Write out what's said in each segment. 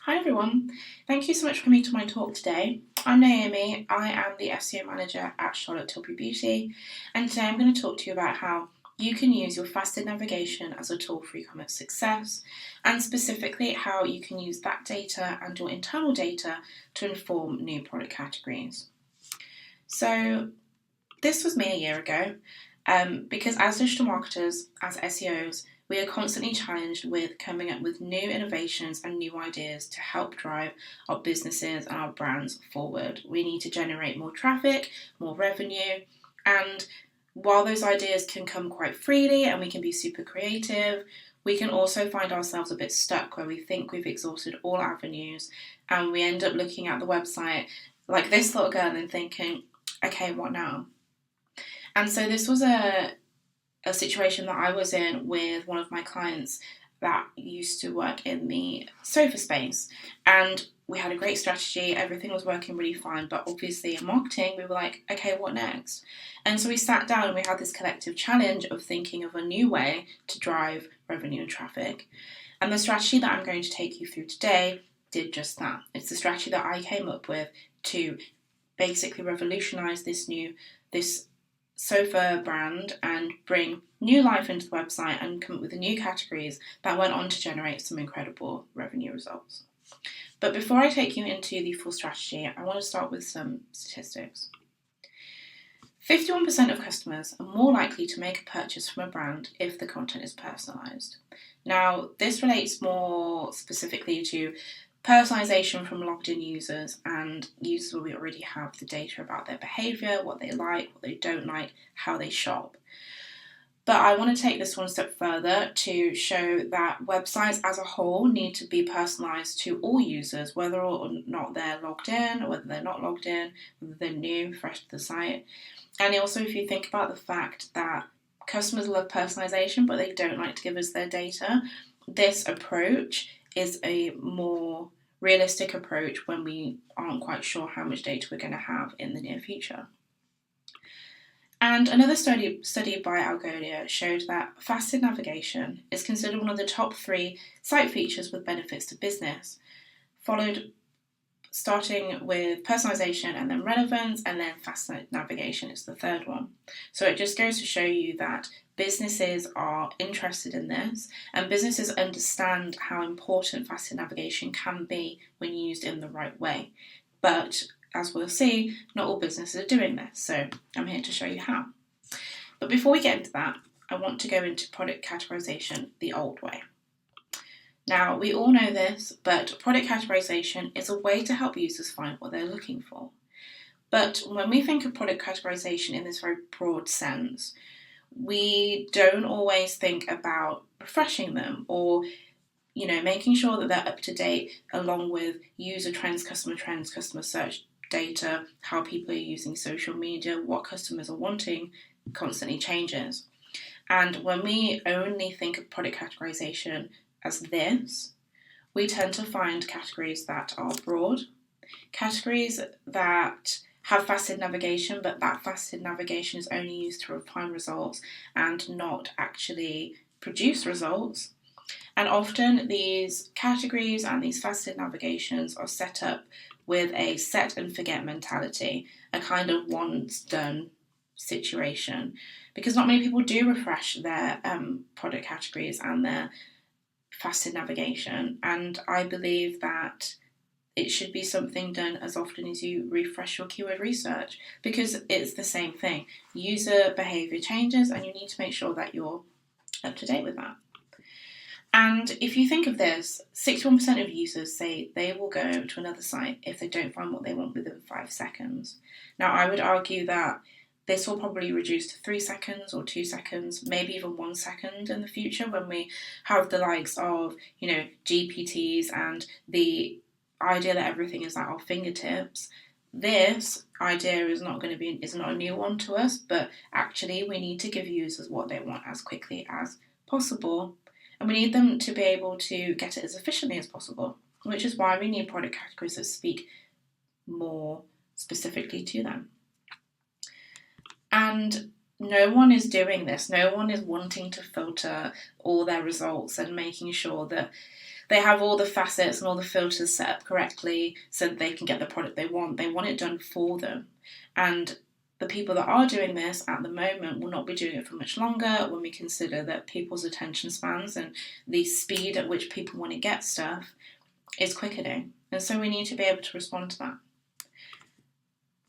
Hi everyone, thank you so much for coming to my talk today. I'm Naomi, I am the SEO Manager at Charlotte Tilbury Beauty, and today I'm going to talk to you about how you can use your faceted navigation as a tool for e-commerce success, and specifically how you can use that data and your internal data to inform new product categories. So this was me a year ago, because as digital marketers, as SEOs, we are constantly challenged with coming up with new innovations and new ideas to help drive our businesses and our brands forward. We need to generate more traffic, more revenue, and while those ideas can come quite freely and we can be super creative, we can also find ourselves a bit stuck where we think we've exhausted all avenues and we end up looking at the website like this little girl and thinking, okay, what now? And so this was a situation that I was in with one of my clients that used to work in the sofa space. And we had a great strategy, everything was working really fine, but obviously in marketing, we were like, okay, what next? And so we sat down and we had this collective challenge of thinking of a new way to drive revenue and traffic. And the strategy that I'm going to take you through today did just that. It's the strategy that I came up with to basically revolutionize this sofa brand and bring new life into the website and come up with the new categories that went on to generate some incredible revenue results. But before I take you into the full strategy, I want to start with some statistics. 51% of customers are more likely to make a purchase from a brand if the content is personalised. Now, this relates more specifically to personalization from logged in users and users where we already have the data about their behaviour, what they like, what they don't like, how they shop. But I want to take this one step further to show that websites as a whole need to be personalised to all users, whether or not they're logged in, or whether they're not logged in, whether they're new, fresh to the site. And also if you think about the fact that customers love personalisation but they don't like to give us their data, this approach is a more realistic approach when we aren't quite sure how much data we're going to have in the near future. And another study by Algolia showed that faceted navigation is considered one of the top 3 site features with benefits to business, starting with personalization and then relevance, and then faceted navigation is the third one. So it just goes to show you that businesses are interested in this and businesses understand how important faceted navigation can be when used in the right way. But as we'll see, not all businesses are doing this, so I'm here to show you how. But before we get into that, I want to go into product categorization the old way. Now, we all know this, but product categorization is a way to help users find what they're looking for. But when we think of product categorization in this very broad sense, we don't always think about refreshing them or making sure that they're up to date along with user trends, customer search data, how people are using social media, what customers are wanting constantly changes. And when we only think of product categorization as this, we tend to find categories that are broad, categories that have faceted navigation, but that faceted navigation is only used to refine results and not actually produce results. And often these categories and these faceted navigations are set up with a set and forget mentality, a kind of once done situation, because not many people do refresh their product categories and their faceted navigation, and I believe that it should be something done as often as you refresh your keyword research, because it's the same thing. User behaviour changes and you need to make sure that you're up to date with that. And if you think of this, 61% of users say they will go to another site if they don't find what they want within 5 seconds. Now, I would argue that this will probably reduce to 3 seconds or 2 seconds, maybe even 1 second in the future when we have the likes of, GPTs and the idea that everything is at our fingertips. This idea is not a new one to us, but actually we need to give users what they want as quickly as possible. And we need them to be able to get it as efficiently as possible, which is why we need product categories that speak more specifically to them. And no one is doing this. No one is wanting to filter all their results and making sure that they have all the facets and all the filters set up correctly so that they can get the product they want. They want it done for them. And the people that are doing this at the moment will not be doing it for much longer when we consider that people's attention spans and the speed at which people want to get stuff is quickening. And so we need to be able to respond to that.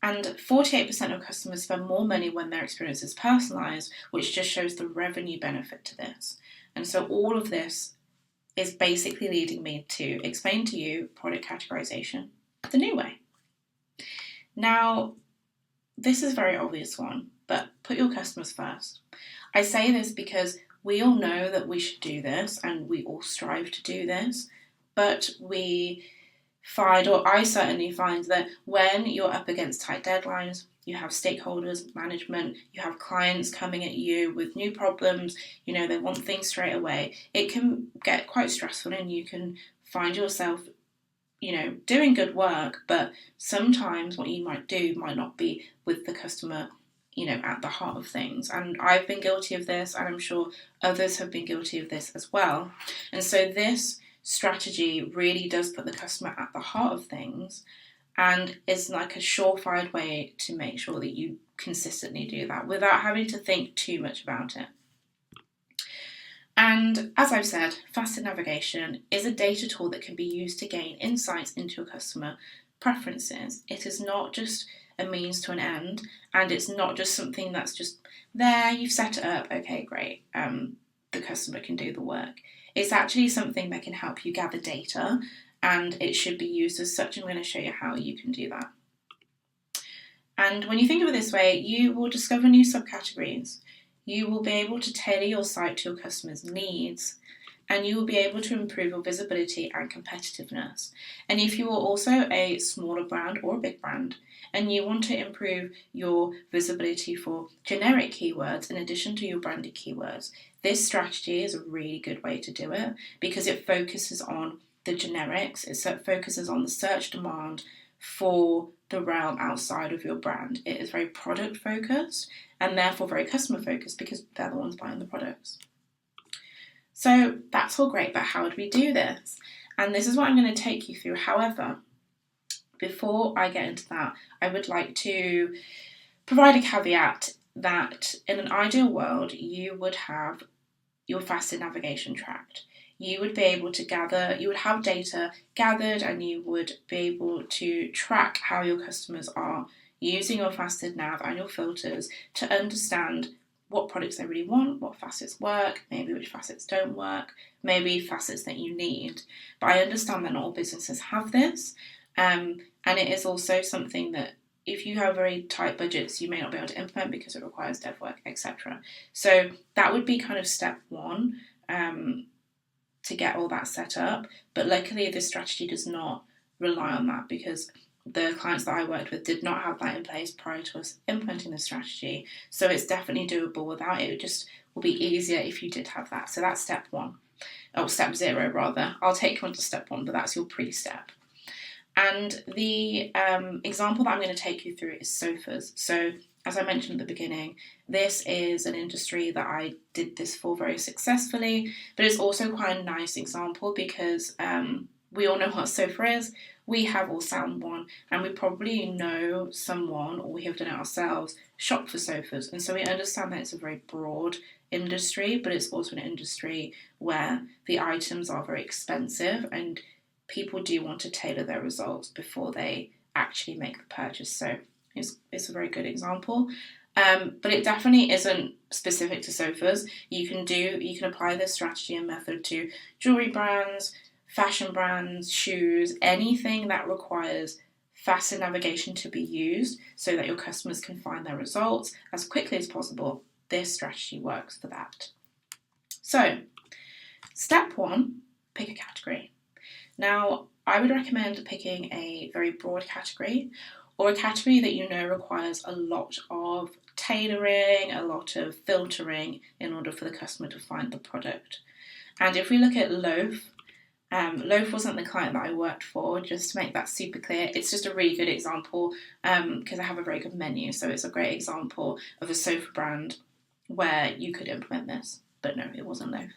And 48% of customers spend more money when their experience is personalised, which just shows the revenue benefit to this. And so all of this is basically leading me to explain to you product categorization the new way. Now, this is a very obvious one, but put your customers first. I say this because we all know that we should do this and we all strive to do this, but we find, or I certainly find, that when you're up against tight deadlines, you have stakeholders, management, you have clients coming at you with new problems, they want things straight away, it can get quite stressful and you can find yourself doing good work, but sometimes what you might do might not be with the customer, at the heart of things. And I've been guilty of this, and I'm sure others have been guilty of this as well. And so this strategy really does put the customer at the heart of things, and it's like a surefire way to make sure that you consistently do that without having to think too much about it. And as I've said, Faceted navigation is a data tool that can be used to gain insights into your customer preferences. It is not just a means to an end, and it's not just something that's just there, you've set it up, okay, great, the customer can do the work. It's actually something that can help you gather data, and it should be used as such. I'm going to show you how you can do that. And when you think of it this way, you will discover new subcategories. You will be able to tailor your site to your customers' needs, and you will be able to improve your visibility and competitiveness. And if you are also a smaller brand or a big brand, and you want to improve your visibility for generic keywords in addition to your branded keywords, this strategy is a really good way to do it because it focuses on the generics, it focuses on the search demand for the realm outside of your brand. It is very product focused and therefore very customer focused because they're the ones buying the products. So that's all great, but how do we do this? And this is what I'm going to take you through. However, before I get into that, I would like to provide a caveat that in an ideal world, you would have your Faceted navigation tracked. You would be able to gather, you would have data gathered, and you would be able to track how your customers are using your Faceted nav and your filters to understand what products they really want, what facets work, maybe which facets don't work, maybe facets that you need. But I understand that not all businesses have this, and it is also something that if you have very tight budgets, you may not be able to implement because it requires dev work, etc. So that would be kind of step one to get all that set up. But luckily, this strategy does not rely on that because the clients that I worked with did not have that in place prior to us implementing the strategy. So it's definitely doable without it. It just will be easier if you did have that. So that's step one, or step zero rather. I'll take you on to step one, but that's your pre-step. And the example that I'm going to take you through is sofas. So as I mentioned at the beginning, this is an industry that I did this for very successfully, but it's also quite a nice example because we all know what a sofa is. We have all sat on one, and we probably know someone, or we have done it ourselves, shop for sofas. And so we understand that it's a very broad industry, but it's also an industry where the items are very expensive and people do want to tailor their results before they actually make the purchase. So it's a very good example. But it definitely isn't specific to sofas. You can apply this strategy and method to jewelry brands, fashion brands, shoes, anything that requires faster navigation to be used so that your customers can find their results as quickly as possible. This strategy works for that. So, step one, pick a category. Now, I would recommend picking a very broad category or a category that you know requires a lot of tailoring, a lot of filtering in order for the customer to find the product. And if we look at Loaf, Loaf wasn't the client that I worked for, just to make that super clear. It's just a really good example because I have a very good menu. So it's a great example of a sofa brand where you could implement this. but no, it wasn't Loaf.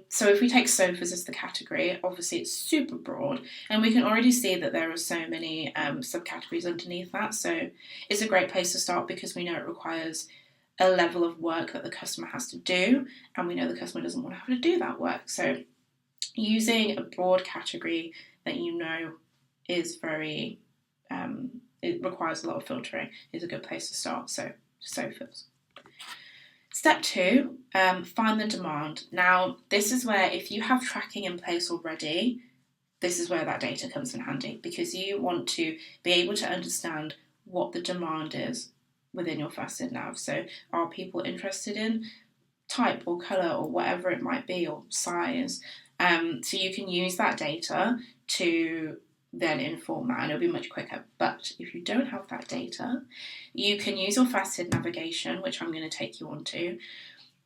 So if we take sofas as the category, obviously it's super broad, and we can already see that there are so many subcategories underneath that. So it's a great place to start because we know it requires a level of work that the customer has to do, and we know the customer doesn't want to have to do that work. So using a broad category that you know is very, it requires a lot of filtering is a good place to start. So sofas. Step 2, find the demand. Now, this is where if you have tracking in place already, this is where that data comes in handy, because you want to be able to understand what the demand is within your facet nav. So are people interested in type or colour or whatever it might be, or size? So you can use that data to then inform that, and it'll be much quicker. But if you don't have that data, you can use your faceted navigation, which I'm going to take you on to.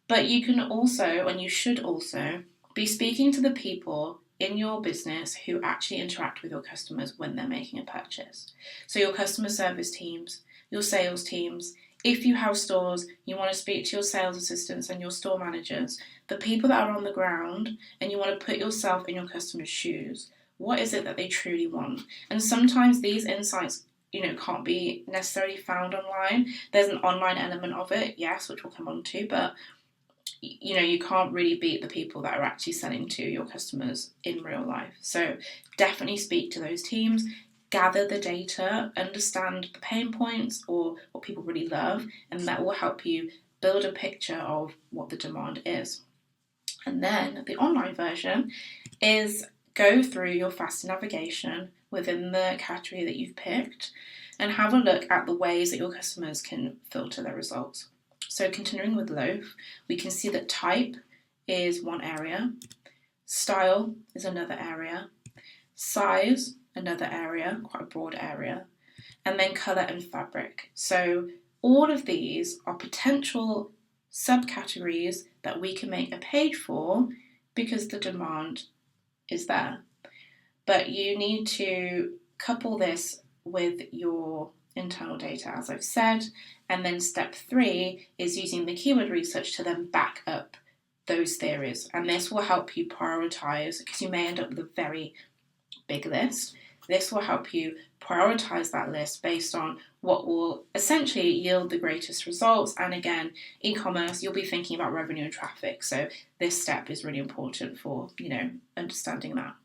But you can also, and you should also, be speaking to the people in your business who actually interact with your customers when they're making a purchase. So your customer service teams, your sales teams. If you have stores, you want to speak to your sales assistants and your store managers, the people that are on the ground, and you want to put yourself in your customer's shoes. What is it that they truly want? And sometimes these insights, can't be necessarily found online. There's an online element of it, yes, which we'll come on to, but you can't really beat the people that are actually selling to your customers in real life. So definitely speak to those teams, gather the data, understand the pain points or what people really love, and that will help you build a picture of what the demand is. And then the online version is go through your faceted navigation within the category that you've picked and have a look at the ways that your customers can filter their results. So continuing with Loaf, we can see that type is one area, style is another area, size, another area, quite a broad area, and then colour and fabric. So all of these are potential subcategories that we can make a page for because the demand is there. But you need to couple this with your internal data, as I've said, and then step 3 is using the keyword research to then back up those theories. And this will help you prioritize, because you may end up with a very big list. This will help you prioritize that list based on what will essentially yield the greatest results. And again, e-commerce, you'll be thinking about revenue and traffic. So this step is really important for, understanding that.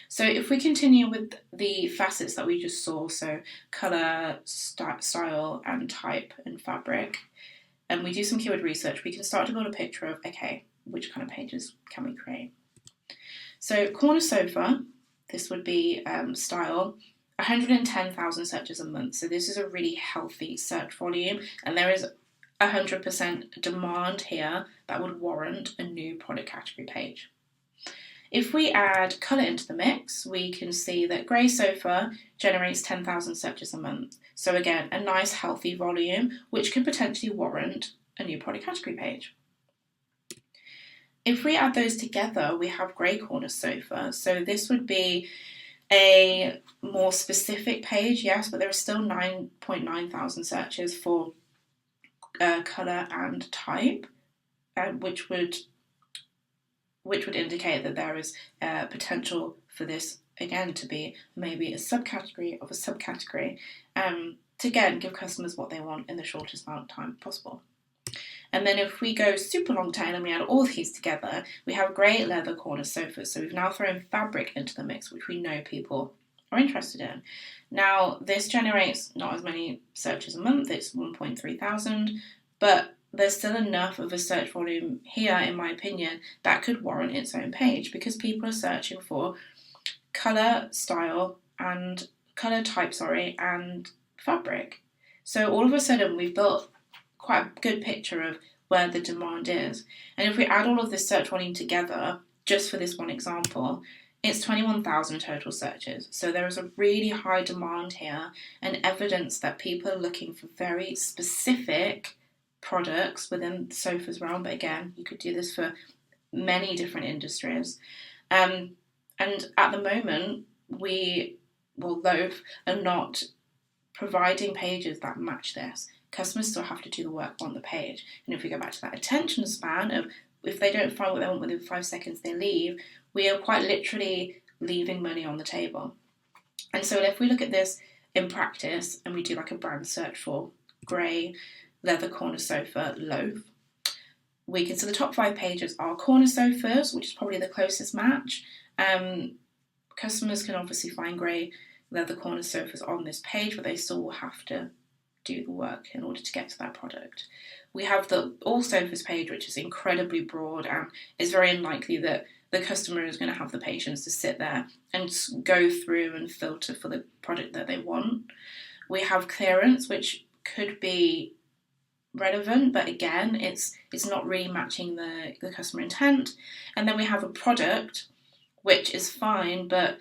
So if we continue with the facets that we just saw, so colour, style, and type and fabric, and we do some keyword research, we can start to build a picture of, okay, which kind of pages can we create? So corner sofa, this would be style, 110,000 searches a month. So this is a really healthy search volume, and there is 100% demand here that would warrant a new product category page. If we add colour into the mix, we can see that grey sofa generates 10,000 searches a month. So again, a nice healthy volume, which could potentially warrant a new product category page. If we add those together, we have grey corner sofa. So this would be a more specific page, yes, but there are still 9.9 thousand searches for colour and type, which would indicate that there is potential for this, again, to be maybe a subcategory of a subcategory, to again give customers what they want in the shortest amount of time possible. And then if we go super long tail and we add all these together, we have grey leather corner sofas. So we've now thrown fabric into the mix, which we know people are interested in. Now, this generates not as many searches a month, it's 1.3 thousand, but there's still enough of a search volume here, in my opinion, that could warrant its own page, because people are searching for colour, style, and colour type, and fabric. So all of a sudden we've built quite a good picture of where the demand is. And if we add all of this search volume together, just for this one example, it's 21,000 total searches. So there is a really high demand here, and evidence that people are looking for very specific products within the sofas realm. But again, you could do this for many different industries. And at the moment, Loaf are not providing pages that match this. customers still have to do the work on the page. And if we go back to that attention span of if they don't find what they want within 5 seconds, they leave, we are quite literally leaving money on the table. And so if we look at this in practice and we do like a brand search for grey leather corner sofa Loaf, we can see the top 5 pages are corner sofas, which is probably the closest match. Customers can obviously find grey leather corner sofas on this page, but they still will have to do the work in order to get to that product. We have the all sofas page, which is incredibly broad, and it's very unlikely that the customer is going to have the patience to sit there and go through and filter for the product that they want. We have clearance, which could be relevant, but again, it's not really matching the customer intent. And then we have a product, which is fine, but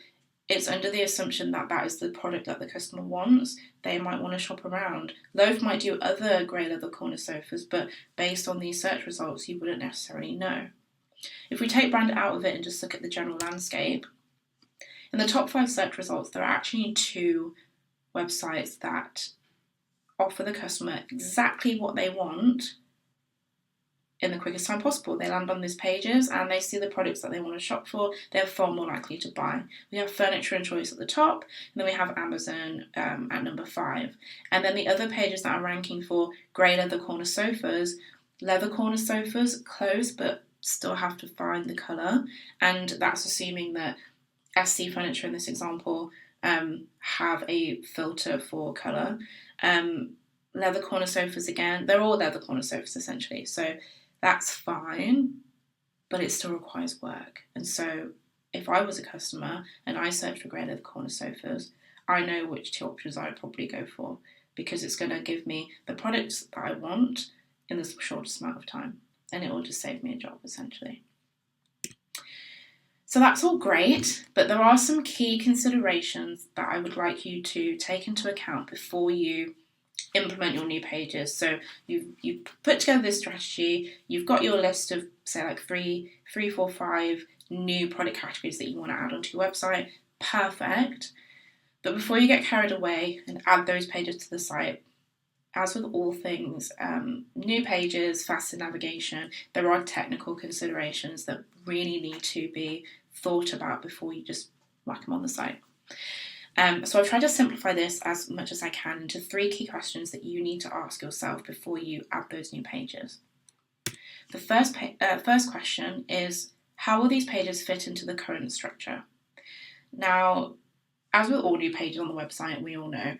it's under the assumption that that is the product that the customer wants. They might want to shop around. Loaf might do other grey leather corner sofas, but based on these search results, you wouldn't necessarily know. If we take brand out of it and just look at the general landscape, in the top 5 search results, there are actually 2 websites that offer the customer exactly what they want in the quickest time possible. They land on these pages and they see the products that they want to shop for. They're far more likely to buy. We have Furniture and Choice at the top, and then we have Amazon at number 5. And then the other pages that are ranking for grey leather corner sofas, close, but still have to find the colour. And that's assuming that SC Furniture in this example have a filter for colour. Leather corner sofas, again, they're all leather corner sofas essentially, so that's fine, but it still requires work. And so if I was a customer and I searched for grey leather corner sofas, I know which 2 options I would probably go for, because it's going to give me the products that I want in the shortest amount of time, and it will just save me a job essentially. So that's all great, but there are some key considerations that I would like you to take into account before you implement your new pages. So you've put together this strategy, you've got your list of say like 3, 4, 5 new product categories that you want to add onto your website. Perfect. But before you get carried away and add those pages to the site, as with all things, new pages, faster navigation, there are technical considerations that really need to be thought about before you just whack them on the site. So I've tried to simplify this as much as I can into 3 key questions that you need to ask yourself before you add those new pages. The first question is, how will these pages fit into the current structure? Now, as with all new pages on the website, we all know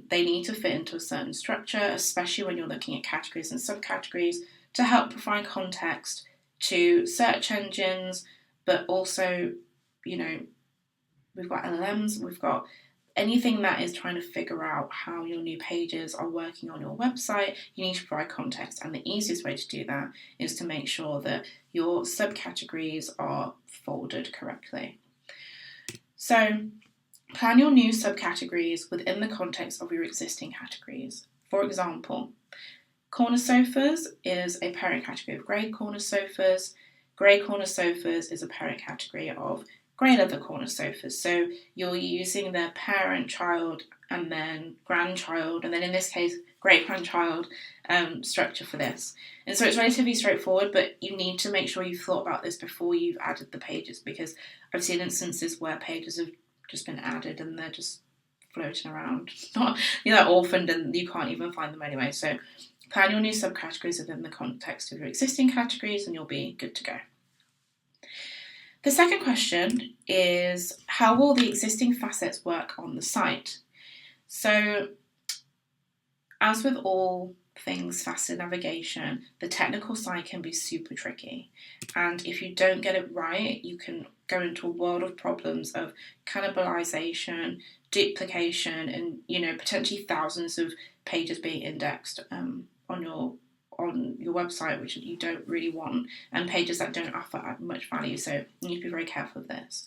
they need to fit into a certain structure, especially when you're looking at categories and subcategories, to help provide context to search engines, but also, we've got LLMs, we've got anything that is trying to figure out how your new pages are working on your website. You need to provide context, and the easiest way to do that is to make sure that your subcategories are folded correctly. So plan your new subcategories within the context of your existing categories. For example, corner sofas is a parent category of grey corner sofas. Grey corner sofas is a parent category of grey leather corner sofas. So you're using their parent, child, and then grandchild, and then in this case, great-grandchild structure for this. And so it's relatively straightforward, but you need to make sure you've thought about this before you've added the pages, because I've seen instances where pages have just been added and they're just floating around. They're orphaned and you can't even find them anyway. So plan your new subcategories within the context of your existing categories and you'll be good to go. The second question is, how will the existing facets work on the site? So, as with all things faceted navigation, the technical side can be super tricky. And if you don't get it right, you can go into a world of problems of cannibalization, duplication, and potentially thousands of pages being indexed on your website, which you don't really want, and pages that don't offer much value. So you need to be very careful of this.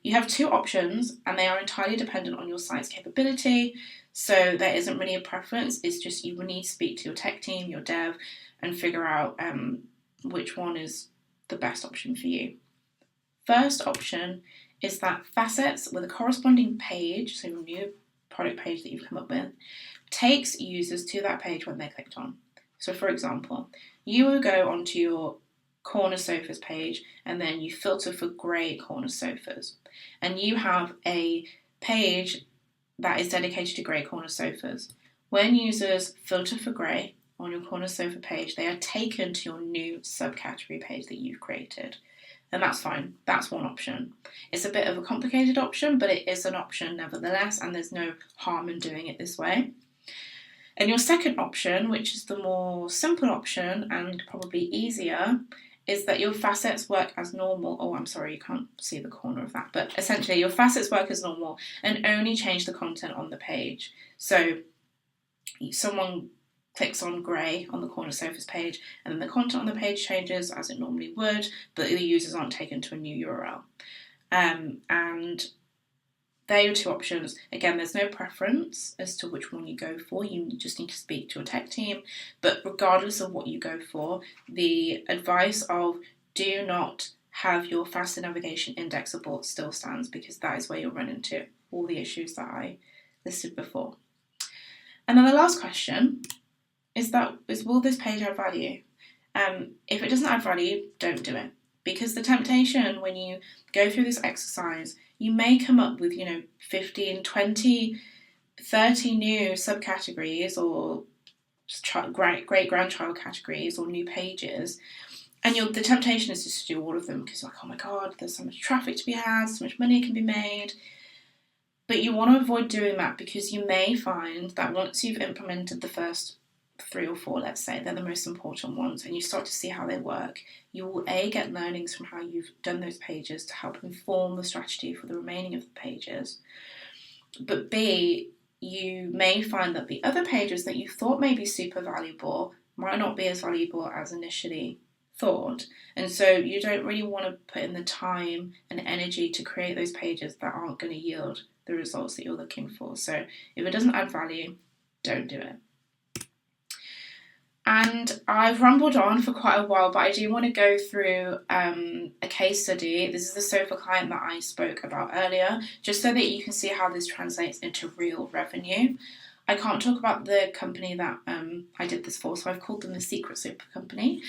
You have 2 options, and they are entirely dependent on your site's capability. So there isn't really a preference. It's just you will need to speak to your tech team, your dev, and figure out which one is the best option for you. First option is that facets with a corresponding page, so your new product page that you've come up with takes users to that page when they clicked on. So for example, you will go onto your corner sofas page and then you filter for grey corner sofas. And you have a page that is dedicated to grey corner sofas. When users filter for grey on your corner sofa page, they are taken to your new subcategory page that you've created. And that's fine. That's one option. It's a bit of a complicated option, but it is an option nevertheless, and there's no harm in doing it this way. And your second option, which is the more simple option and probably easier, is that your facets work as normal. Oh, I'm sorry, you can't see the corner of that. But essentially, your facets work as normal and only change the content on the page. So someone clicks on grey on the corner sofas page, and then the content on the page changes as it normally would, but the users aren't taken to a new URL. And there are your two options. Again, there's no preference as to which one you go for. You just need to speak to your tech team. But regardless of what you go for, the advice of do not have your facet navigation indexable still stands, because that is where you'll run into all the issues that I listed before. And then the last question is will this page add value? If it doesn't add value, don't do it. Because the temptation when you go through this exercise, you may come up with, 15, 20, 30 new subcategories or great-grandchild categories or new pages. And the temptation is just to do all of them because you're like, oh my God, there's so much traffic to be had, so much money can be made. But you want to avoid doing that because you may find that once you've implemented the first 3 or 4, let's say, they're the most important ones, and you start to see how they work, you will A, get learnings from how you've done those pages to help inform the strategy for the remaining of the pages. But B, you may find that the other pages that you thought may be super valuable might not be as valuable as initially thought. And so you don't really want to put in the time and energy to create those pages that aren't going to yield the results that you're looking for. So if it doesn't add value, don't do it. And I've rambled on for quite a while, but I do want to go through a case study. This is the sofa client that I spoke about earlier, just so that you can see how this translates into real revenue. I can't talk about the company that I did this for, so I've called them the Secret Sofa Company.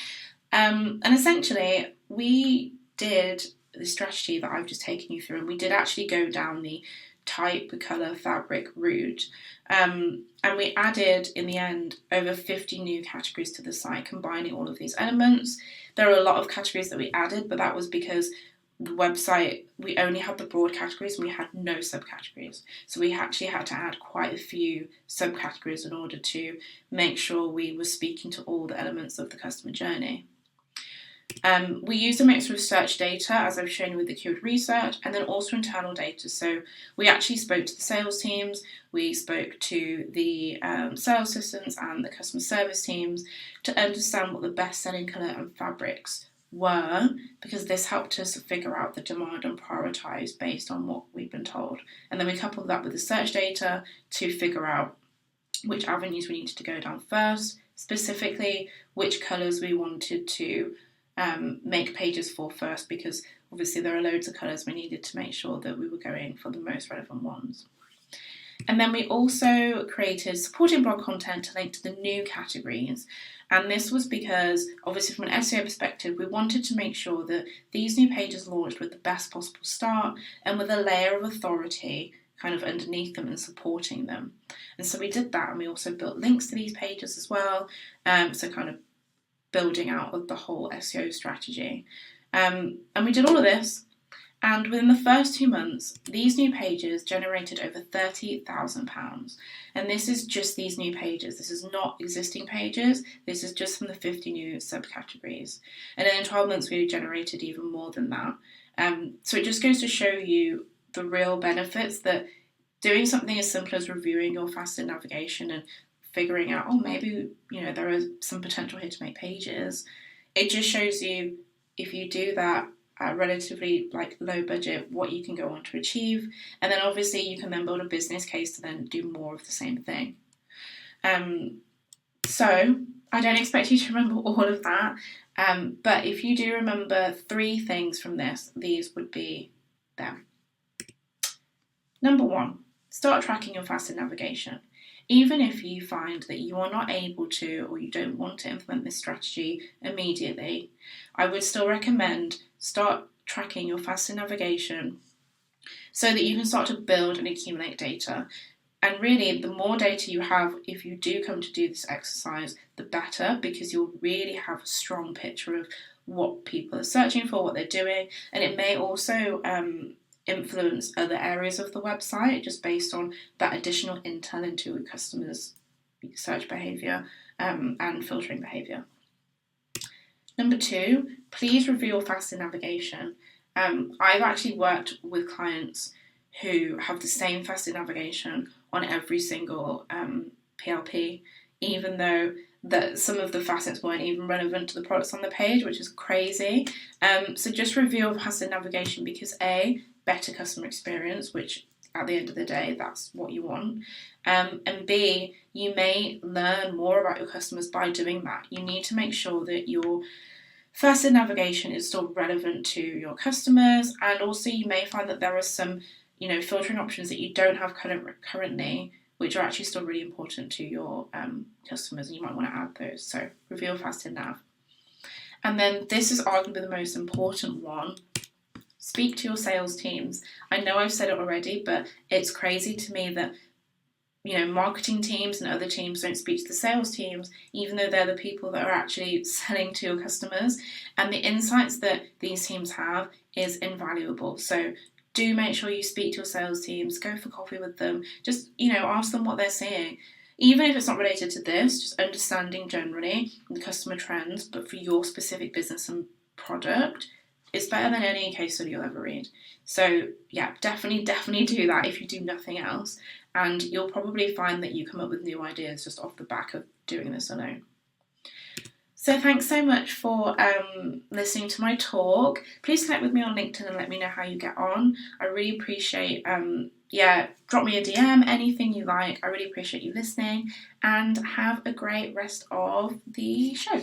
And essentially, we did the strategy that I've just taken you through, and we did actually go down the type, color, fabric route. And we added, in the end, over 50 new categories to the site, combining all of these elements. There are a lot of categories that we added, but that was because the website, we only had the broad categories and we had no subcategories. So we actually had to add quite a few subcategories in order to make sure we were speaking to all the elements of the customer journey. We used a mix of search data, as I've shown you with the keyword research, and then also internal data. So we actually spoke to the sales teams, we spoke to the sales assistants and the customer service teams to understand what the best-selling colour and fabrics were, because this helped us figure out the demand and prioritise based on what we've been told. And then we coupled that with the search data to figure out which avenues we needed to go down first, specifically which colours we wanted to make pages for first, because obviously there are loads of colours. We needed to make sure that we were going for the most relevant ones. And then we also created supporting blog content to link to the new categories. And this was because, obviously from an SEO perspective, we wanted to make sure that these new pages launched with the best possible start and with a layer of authority kind of underneath them and supporting them. And so we did that, and we also built links to these pages as well, so kind of building out of the whole SEO strategy. And we did all of this, and within the first 2 months, these new pages generated over £30,000. And this is just these new pages. This is not existing pages. This is just from the 50 new subcategories. And then in 12 months, we generated even more than that. So it just goes to show you the real benefits that doing something as simple as reviewing your facet navigation and figuring out, maybe, there is some potential here to make pages. It just shows you, if you do that at relatively low budget, what you can go on to achieve. And then obviously you can then build a business case to then do more of the same thing. So I don't expect you to remember all of that. But if you do remember 3 things from this, these would be them. Number 1, start tracking your facet navigation. Even if you find that you are not able to or you don't want to implement this strategy immediately, I would still recommend start tracking your facet navigation so that you can start to build and accumulate data. And really, the more data you have, if you do come to do this exercise, the better, because you'll really have a strong picture of what people are searching for, what they're doing, and it may also influence other areas of the website just based on that additional intel into customers' search behaviour and filtering behaviour. Number 2, please review your facet navigation. I've actually worked with clients who have the same facet navigation on every single PLP, even though that some of the facets weren't even relevant to the products on the page, which is crazy. So just review your facet navigation because A, better customer experience, which at the end of the day, that's what you want. And B, you may learn more about your customers by doing that. You need to make sure that your facet navigation is still relevant to your customers, and also you may find that there are some, filtering options that you don't have currently, which are actually still really important to your customers, and you might want to add those. So review your facet nav. And then this is arguably the most important one. Speak to your sales teams. I know I've said it already, but it's crazy to me that marketing teams and other teams don't speak to the sales teams, even though they're the people that are actually selling to your customers. And the insights that these teams have is invaluable. So do make sure you speak to your sales teams, go for coffee with them, just, ask them what they're seeing. Even if it's not related to this, just understanding generally the customer trends, but for your specific business and product, it's better than any case study you'll ever read. So yeah, definitely do that if you do nothing else. And you'll probably find that you come up with new ideas just off the back of doing this alone. So thanks so much for listening to my talk. Please connect with me on LinkedIn and let me know how you get on. I really appreciate, drop me a DM, anything you like. I really appreciate you listening, and have a great rest of the show.